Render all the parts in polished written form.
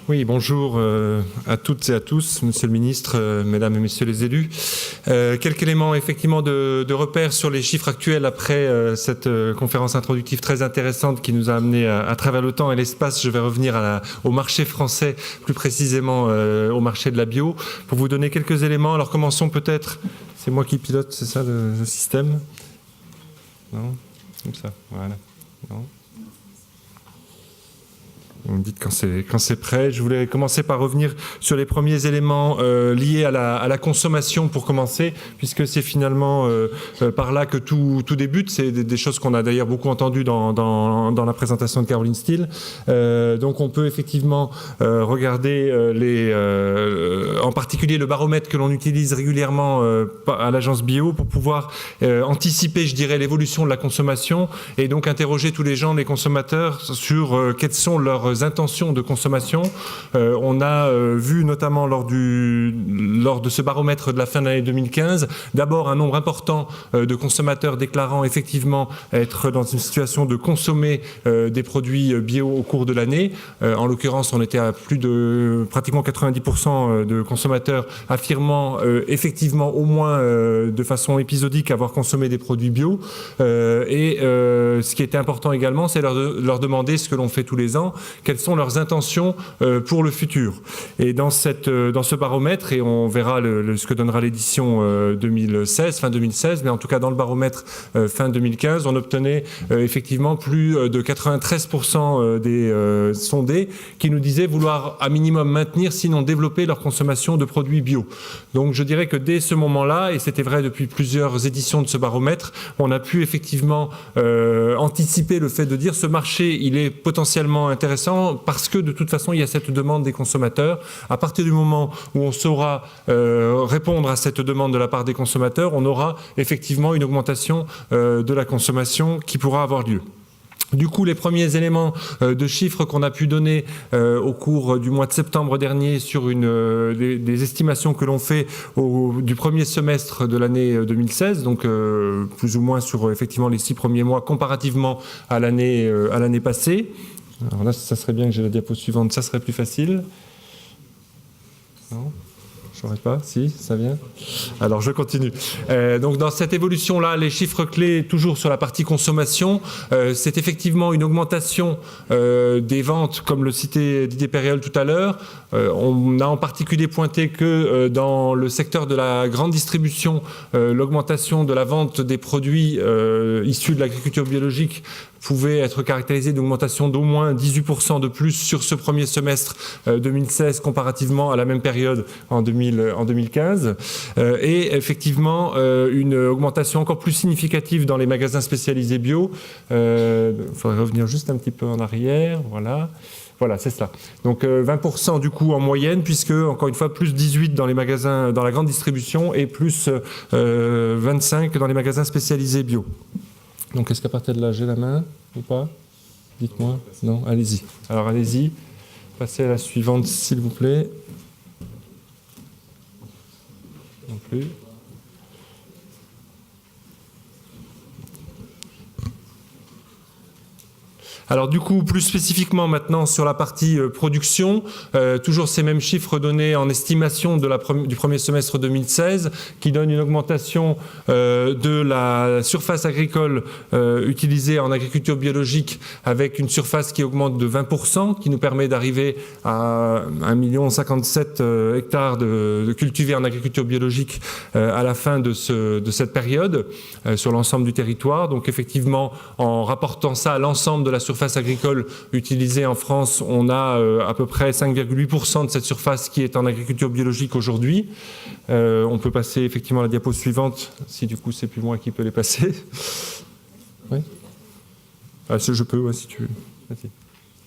Oui, bonjour à toutes et à tous, Monsieur le Ministre, Mesdames et Messieurs les élus. Quelques éléments effectivement de repère sur les chiffres actuels après cette conférence introductive très intéressante qui nous a amené à travers le temps et l'espace. Je vais revenir au marché français, plus précisément au marché de la bio, pour vous donner quelques éléments. Alors commençons peut-être, c'est moi qui pilote, c'est ça le système? Non? Comme ça, voilà. Non? Vous me dites quand c'est prêt. Je voulais commencer par revenir sur les premiers éléments liés à la consommation pour commencer, puisque c'est finalement par là que tout débute. C'est des choses qu'on a d'ailleurs beaucoup entendues dans la présentation de Caroline Steele. Donc on peut effectivement regarder en particulier le baromètre que l'on utilise régulièrement à l'agence bio pour pouvoir anticiper, je dirais, l'évolution de la consommation et donc interroger tous les gens, les consommateurs, sur quelles sont leurs intentions de consommation. On a vu notamment lors de ce baromètre de la fin de l'année 2015, d'abord un nombre important de consommateurs déclarant effectivement être dans une situation de consommer des produits bio au cours de l'année. En l'occurrence, on était à plus de pratiquement 90% de consommateurs affirmant effectivement au moins de façon épisodique avoir consommé des produits bio. Ce qui était important également, c'est leur demander ce que l'on fait tous les ans, quelles sont leurs intentions pour le futur. Et dans ce baromètre, et on verra ce que donnera l'édition 2016, fin 2016, mais en tout cas dans le baromètre fin 2015, on obtenait effectivement plus de 93% des sondés qui nous disaient vouloir à minimum maintenir, sinon développer leur consommation de produits bio. Donc je dirais que dès ce moment-là, et c'était vrai depuis plusieurs éditions de ce baromètre, on a pu effectivement anticiper le fait de dire ce marché, il est potentiellement intéressant parce que de toute façon, il y a cette demande des consommateurs. À partir du moment où on saura répondre à cette demande de la part des consommateurs, on aura effectivement une augmentation de la consommation qui pourra avoir lieu. Du coup, les premiers éléments de chiffres qu'on a pu donner au cours du mois de septembre dernier sur des estimations que l'on fait du premier semestre de l'année 2016, donc plus ou moins sur effectivement les 6 premiers mois comparativement à l'année passée. Alors là, ça serait bien que j'ai la diapo suivante, ça serait plus facile. Non ? Je ne saurais pas, si, ça vient. Alors, je continue. Donc, dans cette évolution-là, les chiffres clés, toujours sur la partie consommation, c'est effectivement une augmentation des ventes, comme le citait Didier Péréol tout à l'heure. On a en particulier pointé que dans le secteur de la grande distribution, l'augmentation de la vente des produits issus de l'agriculture biologique pouvait être caractérisée d'augmentation d'au moins 18% de plus sur ce premier semestre 2016 comparativement à la même période en 2015. Et effectivement, une augmentation encore plus significative dans les magasins spécialisés bio. Il faudrait revenir juste un petit peu en arrière, voilà. Voilà, c'est ça. Donc 20% du coup en moyenne, puisque, encore une fois, plus 18 dans les magasins, dans la grande distribution et plus 25 dans les magasins spécialisés bio. Donc est-ce qu'à partir de là, j'ai la main ou pas? Dites-moi. Non, allez-y. Alors allez-y. Passez à la suivante, s'il vous plaît. Non plus. Alors du coup, plus spécifiquement maintenant sur la partie production, toujours ces mêmes chiffres donnés en estimation du premier semestre 2016, qui donne une augmentation de la surface agricole utilisée en agriculture biologique, avec une surface qui augmente de 20%, qui nous permet d'arriver à 1,57 million hectares de cultivés en agriculture biologique à la fin de cette période sur l'ensemble du territoire. Donc effectivement, en rapportant ça à l'ensemble de la surface agricole utilisée en France, on a à peu près 5,8% de cette surface qui est en agriculture biologique aujourd'hui. On peut passer effectivement à la diapo suivante, si du coup c'est plus moi qui peux les passer. Oui. Je peux, ouais, si tu veux. Vas-y.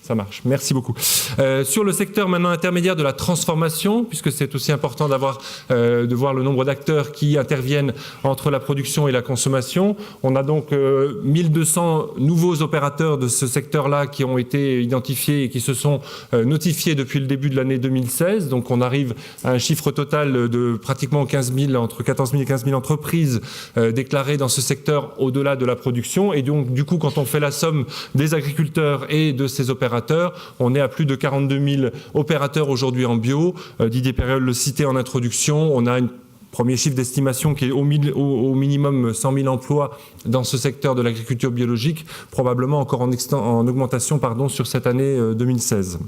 Ça marche, merci beaucoup. Sur le secteur maintenant intermédiaire de la transformation, puisque c'est aussi important de voir le nombre d'acteurs qui interviennent entre la production et la consommation. On a donc 1200 nouveaux opérateurs de ce secteur-là qui ont été identifiés et qui se sont notifiés depuis le début de l'année 2016. Donc on arrive à un chiffre total de pratiquement 15 000, entre 14 000 et 15 000 entreprises déclarées dans ce secteur au-delà de la production. Et donc du coup, quand on fait la somme des agriculteurs et de ces opérateurs, opérateurs. On est à plus de 42 000 opérateurs aujourd'hui en bio. Didier Péréol le citait en introduction. On a un premier chiffre d'estimation qui est au minimum 100 000 emplois dans ce secteur de l'agriculture biologique, probablement encore en augmentation sur cette année 2016.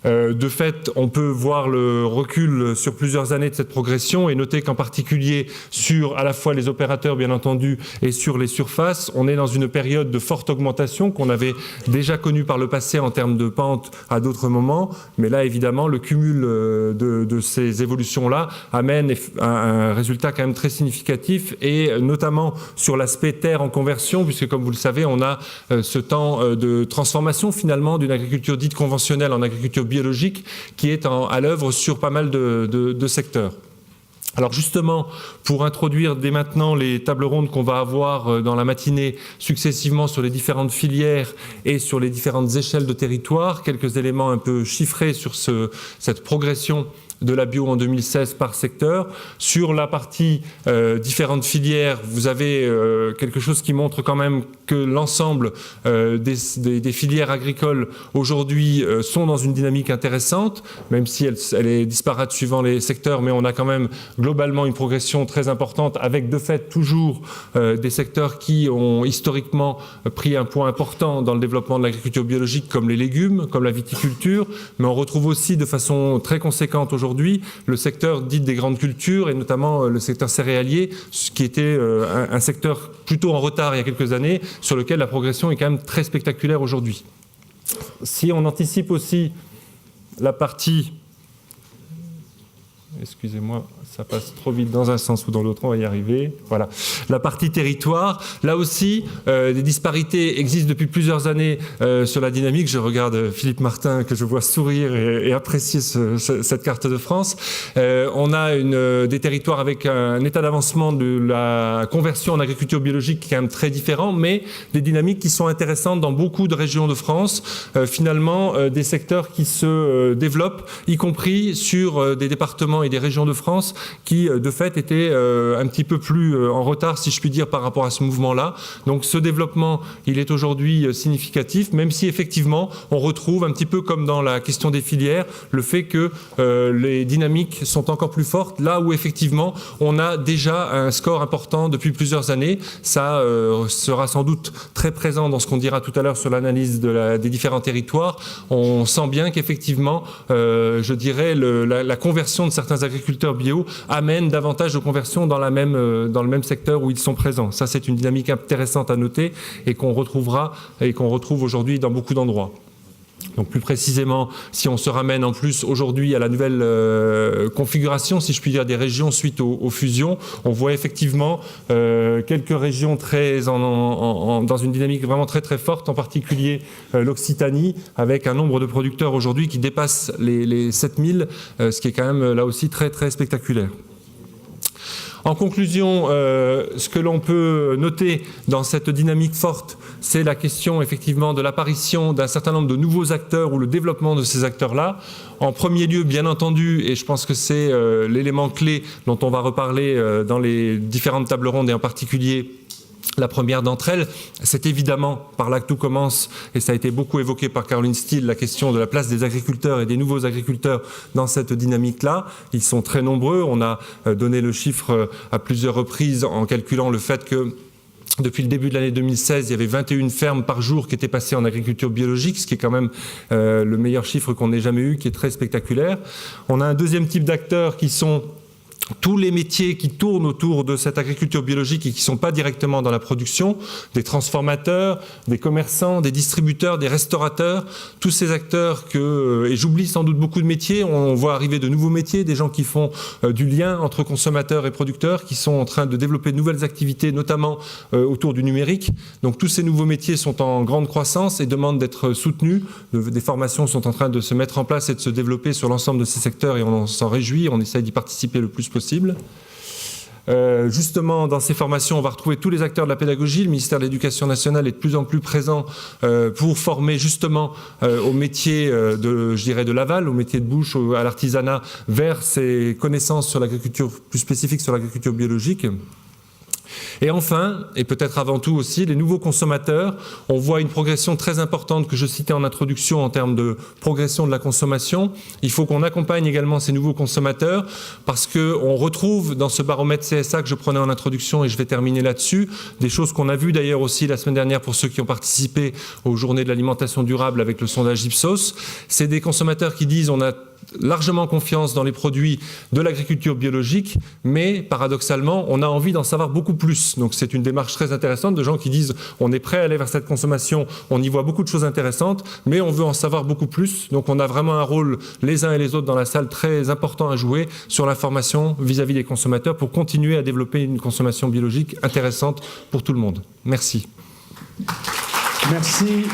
De fait, on peut voir le recul sur plusieurs années de cette progression et noter qu'en particulier sur à la fois les opérateurs bien entendu et sur les surfaces, on est dans une période de forte augmentation qu'on avait déjà connue par le passé en termes de pente à d'autres moments, mais là évidemment le cumul de ces évolutions-là amène un résultat quand même très significatif et notamment sur l'aspect terre en conversion, puisque comme vous le savez, on a ce temps de transformation finalement d'une agriculture dite conventionnelle en agriculture biologique qui est à l'œuvre sur pas mal de secteurs. Alors justement, pour introduire dès maintenant les tables rondes qu'on va avoir dans la matinée successivement sur les différentes filières et sur les différentes échelles de territoire, quelques éléments un peu chiffrés sur cette progression de la bio en 2016 par secteur. Sur la partie différentes filières, vous avez quelque chose qui montre quand même que l'ensemble des filières agricoles aujourd'hui sont dans une dynamique intéressante, même si elle est disparate suivant les secteurs, mais on a quand même globalement une progression très importante avec de fait toujours des secteurs qui ont historiquement pris un point important dans le développement de l'agriculture biologique comme les légumes, comme la viticulture, mais on retrouve aussi de façon très conséquente aujourd'hui le secteur dit des grandes cultures et notamment le secteur céréalier, ce qui était un secteur plutôt en retard il y a quelques années, sur lequel la progression est quand même très spectaculaire aujourd'hui. Si on anticipe aussi la partie... Excusez-moi, ça passe trop vite dans un sens ou dans l'autre, on va y arriver. Voilà. La partie territoire, là aussi, des disparités existent depuis plusieurs années sur la dynamique. Je regarde Philippe Martin, que je vois sourire et apprécier cette carte de France. On a des territoires avec un état d'avancement de la conversion en agriculture biologique qui est quand même très différent, mais des dynamiques qui sont intéressantes dans beaucoup de régions de France. Finalement, des secteurs qui se développent, y compris sur des départements et des régions de France qui, de fait, étaient un petit peu plus en retard, si je puis dire, par rapport à ce mouvement-là. Donc ce développement, il est aujourd'hui significatif, même si effectivement, on retrouve un petit peu comme dans la question des filières, le fait que les dynamiques sont encore plus fortes, là où effectivement, on a déjà un score important depuis plusieurs années. Ça sera sans doute très présent dans ce qu'on dira tout à l'heure sur l'analyse des différents territoires. On sent bien qu'effectivement, je dirais, la conversion de certains agriculteurs bio amène davantage de conversion dans le même secteur où ils sont présents. Ça, c'est une dynamique intéressante à noter et qu'on retrouvera et qu'on retrouve aujourd'hui dans beaucoup d'endroits. Donc plus précisément, si on se ramène en plus aujourd'hui à la nouvelle configuration, si je puis dire, des régions suite aux fusions, on voit effectivement quelques régions dans une dynamique vraiment très très forte, en particulier l'Occitanie, avec un nombre de producteurs aujourd'hui qui dépasse les 7000, ce qui est quand même là aussi très très spectaculaire. En conclusion, ce que l'on peut noter dans cette dynamique forte, c'est la question effectivement de l'apparition d'un certain nombre de nouveaux acteurs ou le développement de ces acteurs-là. En premier lieu, bien entendu, et je pense que c'est l'élément clé dont on va reparler dans les différentes tables rondes et en particulier la première d'entre elles, c'est évidemment par là que tout commence, et ça a été beaucoup évoqué par Caroline Steele, la question de la place des agriculteurs et des nouveaux agriculteurs dans cette dynamique-là. Ils sont très nombreux. On a donné le chiffre à plusieurs reprises en calculant le fait que depuis le début de l'année 2016, il y avait 21 fermes par jour qui étaient passées en agriculture biologique, ce qui est quand même le meilleur chiffre qu'on ait jamais eu, qui est très spectaculaire. On a un deuxième type d'acteurs qui sont tous les métiers qui tournent autour de cette agriculture biologique et qui ne sont pas directement dans la production, des transformateurs, des commerçants, des distributeurs, des restaurateurs, tous ces acteurs et j'oublie sans doute beaucoup de métiers, on voit arriver de nouveaux métiers, des gens qui font du lien entre consommateurs et producteurs, qui sont en train de développer de nouvelles activités, notamment autour du numérique. Donc tous ces nouveaux métiers sont en grande croissance et demandent d'être soutenus. Des formations sont en train de se mettre en place et de se développer sur l'ensemble de ces secteurs et on s'en réjouit, on essaye d'y participer le plus possible. Justement, dans ces formations, on va retrouver tous les acteurs de la pédagogie. Le ministère de l'Éducation nationale est de plus en plus présent pour former justement au métier de l'aval, au métier de bouche, à l'artisanat, vers ces connaissances sur l'agriculture, plus spécifiques sur l'agriculture biologique. Et enfin, et peut-être avant tout aussi, les nouveaux consommateurs. On voit une progression très importante que je citais en introduction en termes de progression de la consommation. Il faut qu'on accompagne également ces nouveaux consommateurs parce qu'on retrouve dans ce baromètre CSA que je prenais en introduction, et je vais terminer là-dessus, des choses qu'on a vues d'ailleurs aussi la semaine dernière pour ceux qui ont participé aux journées de l'alimentation durable avec le sondage Ipsos. C'est des consommateurs qui disent on a largement confiance dans les produits de l'agriculture biologique, mais paradoxalement, on a envie d'en savoir beaucoup plus. Donc c'est une démarche très intéressante de gens qui disent on est prêt à aller vers cette consommation, on y voit beaucoup de choses intéressantes, mais on veut en savoir beaucoup plus. Donc on a vraiment un rôle, les uns et les autres dans la salle, très important à jouer sur l'information vis-à-vis des consommateurs pour continuer à développer une consommation biologique intéressante pour tout le monde. Merci. Merci.